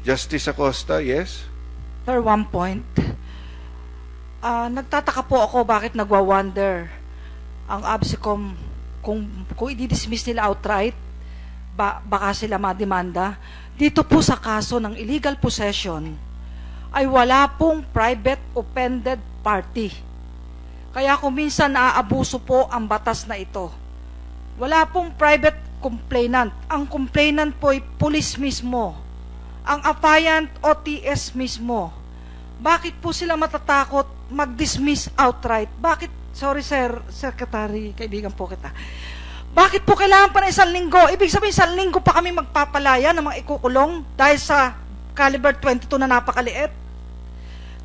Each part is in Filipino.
Justice Acosta, yes? Sir, one point. Nagtataka po ako bakit nagwa-wonder ang ABSICOM kung i-dismiss nila outright, baka sila mademanda. Dito po sa kaso ng illegal possession ay wala pong private offended party. Kaya kung minsan naaabuso po ang batas na ito. Wala pong private complainant. Ang complainant po ay police mismo. Ang affiant OTS mismo. Bakit po sila matatakot mag-dismiss outright? Bakit, sorry sir, secretary, kaibigan po kita. Bakit po kailangan pa ng 1 linggo? Ibig sabihin 1 linggo pa kami magpapalaya ng mga ikukulong dahil sa caliber 22 na napakaliit?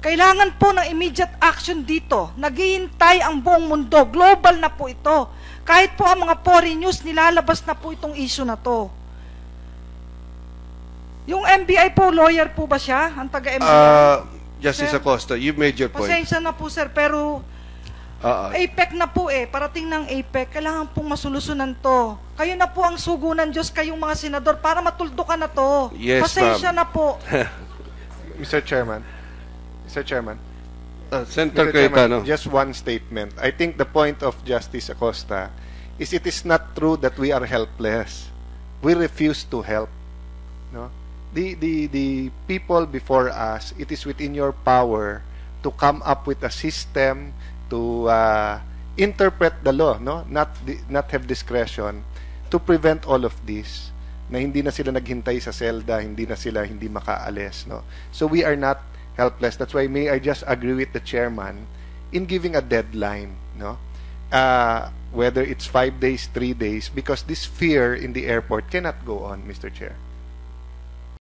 Kailangan po ng immediate action dito. Naghihintay ang buong mundo. Global na po ito. Kahit po ang mga foreign news, nilalabas na po itong issue na to. Yung MBI po, lawyer po ba siya? Ang taga-MBI? Justice Sir, Acosta, you made your point. Pasensya na po sir, pero APEC na po parating ng APEC, kailangan pong masolusunan to. Kayo na po ang sugunan Diyos, kayong mga senador, para matuldukan na to. Yes, pasensya na po. Mr. Chairman, Senator Mr. Cayetano. Chairman, just one statement. I think the point of Justice Acosta is it is not true that we are helpless. We refuse to help. No? The people before us, it is within your power to come up with a system to interpret the law, no? Not have discretion to prevent all of this. Na hindi na sila naghintay sa selda, hindi makaalis, no? So we are not helpless. That's why may I just agree with the chairman in giving a deadline, no? Whether it's 5 days, 3 days, because this fear in the airport cannot go on, Mr. Chair.